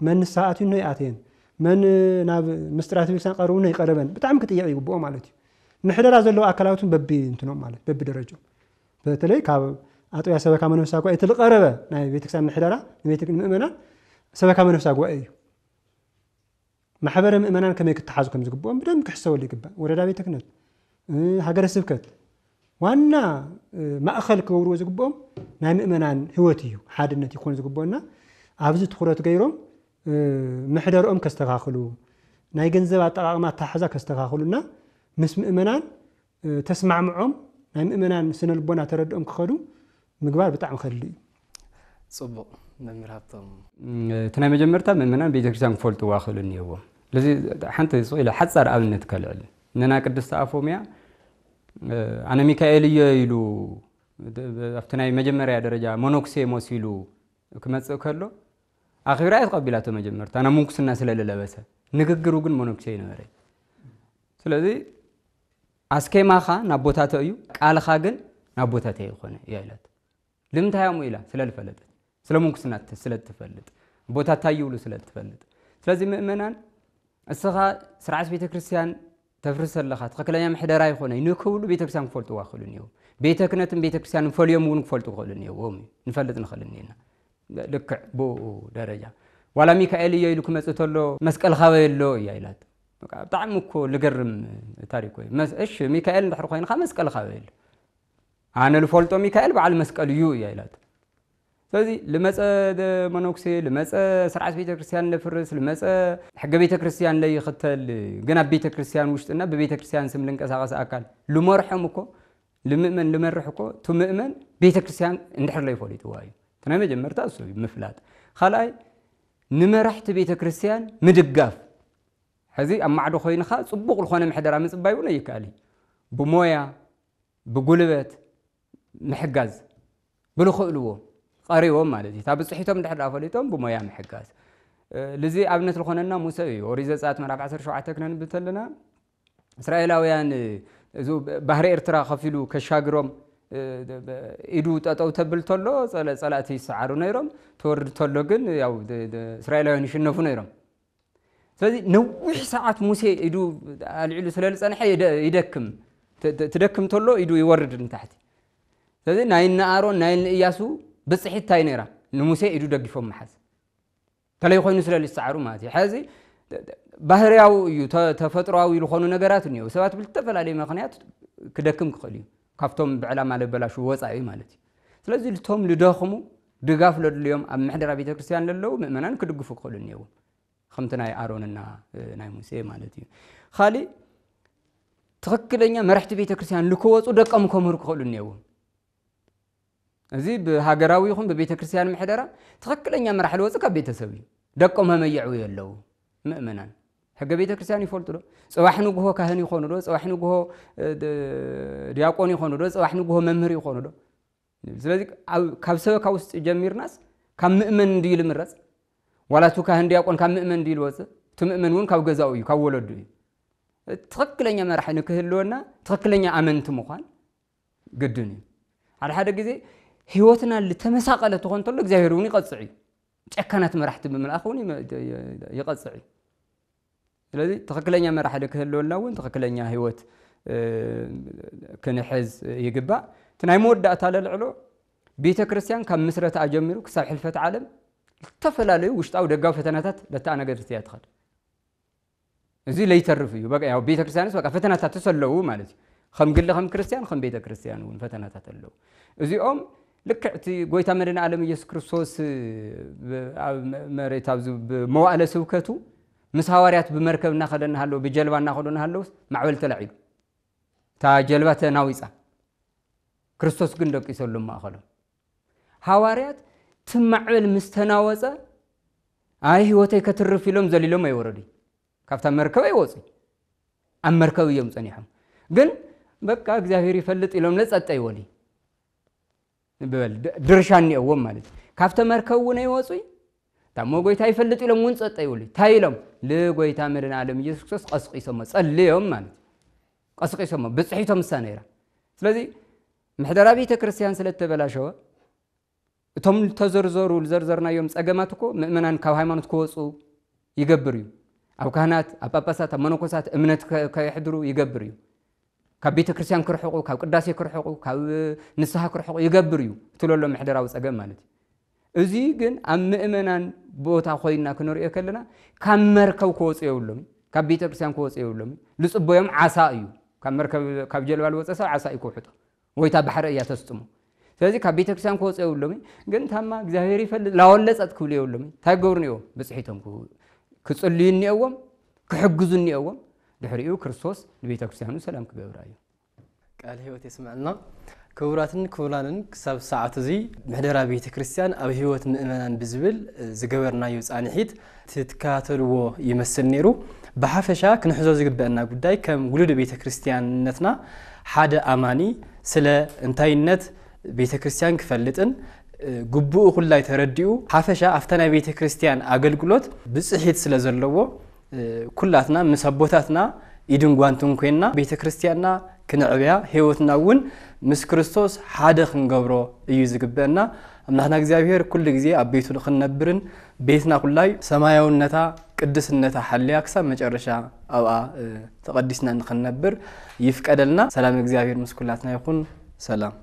መን ንስሓት ነው ይኣትየን መን ናብ ምስጢራት ቤተክርስቲያን ቀርቡ ነው ይቀርበን ብጣዕሚ ክጥይቅ ይግብኦ ማለት እዩ ምሕደራ ዘለዎ አካላቱን በቢ እንትኖም ማለት በቢ ደረጃው በተለይ ካብ አጥቢያ ሰበካ መንፈሳዊ ጉባኤ ትልቀረበ ናይ ቤተክርስቲያን ምሕደራ ምእመናን ሰበካ መንፈሳዊ ጉባኤ እዩ ማሕበረ ምእመናን ከመይ ክትሓዙ ከም ዝግብኦም ብደንብ ክሕሰበሉ ይግባእ ወረዳ ቤተ ክህነት ሃገረ ስብከት ዋና ማእኸል ክገብርዎ ዝግብኦም ናይ ምእመናን ህይወት እዩ ሓድነት ይኮን ዝግብኦና ኣብዚ ትኩረት ገይሮም ምሕደሮኦም ከስተኻኽሉ ናይ ገንዘብ ኣጠቃቅማ ኣታሓዛ ከስተኻኽሉና ምስ ምእመናን ተስማዕምዖም ናይ ምእመናን ስነ ልቦና ተረድኦም ክኸዱ ምግባር ብጣዕሚ ከድሊ እዩ ጽቡቕ መምህር ሃብቶም እቲ ናይ መጀመርታ ምእመናን ቤተክርስቲያን ክፈልጥዋ ክእሉ እኒአዎም ለዚ ሓንቲ ጽኢለ ሓፃር ኣብነት ከልዕል ነና ቅድስቲ ኣፎምያ ኣነ ሚካኤል እየ ኢሉ ኣብቲ ናይ መጀመርያ ደረጃ ሞኖክሴ መሲሉ ክመጽእ ከሎ ኣኺራ የተቀቢላቶ መጀመርታ ኣነ ሙንኩስና ስለለለበሰ ንግግሩ ግን ሞኖክሴ ይነበረ ስለዚ ኣስኬማኻ ናብ ቦታተ እዩ ቃልኻ ግን ናብ ቦታተ ይኾነ ይይላት ልምንታይ ያሙ ኢላ ስለልፈለጠት ስለሙንኩስና ስለትፈልጥ ቦታታ ይውሉ ስለትፈልጥ ስለዚ ምእመናን እስኻ ስርዓት ቤተክርስቲያን ተፍርሰለኻ ተኸክለኛ ምሕደራ ይኾነ ንክብሉ ቤተክርስቲያን ክፈልጥዋ ክእሉ እኒአዎም ቤተ ክህነትን ቤተክርስቲያን ፈልዮም እውን ክፈልጡ ክእሉ እኒአዎም ንፈልጥ ንኽእል እኒአና ልክዕ ብኡ ደረጃ ዋላ ሚካኤል እየ ኢሉ ክመጽእ ተሎ መስቀል ኻበየሎ እያ ኢላት ብጣዕሚ እኮ ልገርም ታሪክ ወይ እሺ ሚካኤል እንድሕር ኮይንካ መስቀል ኻበየሎ ኣነ ልፈልጦ ሚካኤል በዓል መስቀል እዩ እያ ኢላት ስለዚ ልመፀ መኖክሴ ልመፀ ስርዓት ቤተክርስቲያን ለፍርስ ልመፀ ሕገ ቤተክርስቲያን ለይኽተል ግን ኣብ ቤተክርስቲያን ውሽጥና በቤተክርስቲያን ስም ልንቀሳቀስ ኣካል ልመርሖም እኮ ልምእመን ልመርሕ እኮ ቱ ምእመን ቤተክርስቲያን እንድሕር ለይፈሊጥዋ እዩ ተናይ መጀመርታ እሱ ምፍላጥ ካልኣይ ንመራሕቲ ቤተክርስቲያን ምድጋፍ ሕዚ ኣብ ማዕዶ ኮይንካ ጽቡቕ ዝኾነ ምሕደራ ምጽባይ እውን ይከኣል ብሞያ ብጉልበት ምሕጋዝ ብልኽእልዎ ቀሪቦም ማለት እዩ ታብ ጽሒቶም ድሕር ኣፈሊጦም ብሞያ ምሕጋዝ ለዚ ኣብነት ዝኾነና ሙሴ እዩ ኦሪት ዘጸአት ምዕራፍ 17 ክነንብብ ተለና እስራኤላውያን እዚ ባህሪ ኤርትራ ከፊሉ ከሻግሮም ኢዱ ጠጠው ተብል ተሎ ጸላእቲ ይሰዓሩ ነይሮም ተወርድ ተሎ ግን ያው እስራኤላውያን ይሽነፉ ነይሮም ስለዚ ነዊሕ ሰዓት ሙሴ ኢዱ ኣልዒሉ ስለልጸንሐ ይደክም ትደክም ተሎ ኢዱ ይወርድ ንታሕቲ ስለዚ ናይ አሮን ናይ ኢያሱ ብጽሒት ታይ ነይራ ንሙሴ ኢዱ ደግፎም መሓዝ ተለይ ኮይኑ ስለልሰዓሩ ማለት እዩ ሕዚ ባህርያው እዩ ተፈጥሯዊ ዝኾኑ ነገራት እኒአው ሰባት ብልተፈላለየ ምኽንያት ክደክም ክኽእል እዩ ካብቶም ብዕላማ ለበላሹ ወፃኢ ማለት እዩ ስለዚ ልቶም ልደኽሙ ድጋፍ ለድልዮም ኣብ ምሕደራ ቤተክርስቲያን ለለው ምእመናን ክድግፉ ክኽእሉ እኒአዎም ከምቲ ናይ ኣሮንና ናይ ሙሴ ማለት እዩ ካሊእ ትኽክለኛ መራሕቲ ቤተክርስቲያን ልክወፁ ደቀም ከምህሩ ክኽእሉ እኒአዎም እዚ ብሃገራዊ ይኹን በቤተክርስቲያን ምሕደራ ትኽክለኛ መራሒ ልወፅ ካብ ቤተሰብ እዩ ደቆም መመይዕው የለው ምእመናን ሕገ ቤተክርስቲያን ይፈልጡ ዶ ጽባሕ ንግሆ ካህን ይኾኑ ዶ ጽባሕ ንግሆ ዲያቆን ይኾኑ ዶ ጽባሕ ንግሆ መምህር ይኾኑ ዶ ስለዚ ካብ ሰበካ ውስጥ ጀሚርናስ ካብ ምእመን እንዲል ምረጽ ዋላቱ ካህን ዲያቆን ካብ ምእመን እንዲል ወፅ ቱ ምእመን እውን ካብ ገዛው እዩ ካብ ወለዱ እዩ ትኽክለኛ መራሒ ንክህልወና ትኽክለኛ ኣመንቲ ምዃን ግድን እዩ ሓደ ግዜ ህይወትና ለተመሳቀለ ተኾን ተሎ እግዚአብሔር እውን ይቀጽዕ እዩ ጨካናት መራሕቲ ብምልኣኽ እውን ይቀጽዕ እዩ ስለዚ ትኽክለኛ መራሒ ክህልወና እውን ትኽክለኛ ህይወት ክንሕዝ ይግባእ እቲ ናይ መወዳእታ ለልዕሎ ቤተክርስቲያን ካብ ምስረታ ጀሚሩ ክሳብ ሕልፈት ዓለም ዝተፈላለዩ ውሽጣዊ ደጋዊ ፈተናታት ለተኣነገድት እያ ትኸድ እዚ ለይተርፍ እዩ በቃ ያው ቤተክርስቲያንስ በቃ ፈተናታት ተሰለው ማለት እዩ ከም ግለ ከም ክርስቲያን ከም ቤተክርስቲያን እውን ፈተናታት አለው እዚኦም ልክዕቲ ጎይታ መድኃኔ ዓለም ኢየሱስ ክርስቶስ መሬት ኣብዚ ብመዋዕለ ስብከቱ ምስ ሐዋርያት ብመርከብ እናኸደና ሃለው ብጀልባ እናኸደና ሃለው ማዕበል ተላዒሉ ታ ጀልባ ተናዊፃ ክርስቶስ ግን ደቂሰሎም ማእኸሎም ሐዋርያት ትማዕበል ምስተናወፀ አይ ህይወተይ ከትርፍ ኢሎም ዘሊሎም አይወረዱ ካብታ መርከብ አይወፁ ኣብ መርከብ እዮም ጸኒሖም ግን በቃ እግዚአብሔር ይፈልጥ ኢሎም ለጸጠ ይወሊ بل درشان يقوم مالت كافت مركونا يوصي تامو قويتا يفلت إلهم ونصت يقولي تايلهم لقويتا مرنا عالم يسوس قسقي سما صليهم مالت قسقي سما بصحيتهم السانيرة سلازي محدرا بيت كريستيان سلت بلا شوا توم تزرزروا الزرزرنا يوم أجمعتكو مؤمنان كاو هايمانوت كوصو يجبريو أو كهنات أبابسات منوكسات أمنت كيحضروا يجبريو كبيت كريستيان كرحقو كاو قداسي كرحقو كاو نسها كرحقو يجبريو تلو لهم محدرا وسأجمع مالتي أزي جن أم مؤمنان بوتا خوينا كنوري أكلنا كمر كوص يقولهم كبيت كريستيان كوص يقولهم لسبويهم عصايو كمر كبجل والوصا عصاي كوحطه ويتا بحر ياتستمو ስለዚህ ከቤተ ክርስቲያን ኮጽ ይውልም ግን ታማ እግዚአብሔር ይፈል ላወለጸት ኩል ይውልም ታጎርኒዮ በጽሒቶም ክጽልይን ይወም ክሕግዙን ይወም ድሕሪኡ ክርስቶስ ለቤተ ክርስቲያኑ ሰላም ክገብራዩ ቃል ህይወት ይስማዕና ክቡራትን ክቡራንን ክሳብ ሰዓት እዚ ምሕደራ ቤተ ክርስቲያን ኣብ ህይወት ምእመናን ብዝብል ዝገበርናዮ ጻንሒት ትትካተልዎ ይመስል ነይሩ በሐፈሻ ክንሕዞ ዝግበአና ጉዳይ ከም ውሉድ ቤተ ክርስቲያንነትና ሓደ አማኒ ስለ እንታይነት ቤተ ክርስቲያን ክፈልጥን ጉቡኡ ሁላይ ተረዲኡ ሐፈሻ አፍተና ቤተ ክርስቲያን አገልግሎት ብጽሒት ስለ ዘለዎ ኩላትና መሰቦታትና ይድንጓንቱን ኮይና ቤተ ክርስቲያንና ክንዕብያ ህይወትና ውን ምስ ክርስቶስ ሓደ ክንገብሮ እዩ ዝግበአና አምላክና እግዚአብሔር ኩሉ ጊዜ አቤቱ ክንነብርን ቤትና ሁላይ ሰማያውነታ ቅድስነታ ሐልያ ክሳብ መጨረሻ አብአ ተቀዲስና ክንነብር ይፍቀደልና ሰላም እግዚአብሔር ምስ ኩላትና ይኹን ሰላም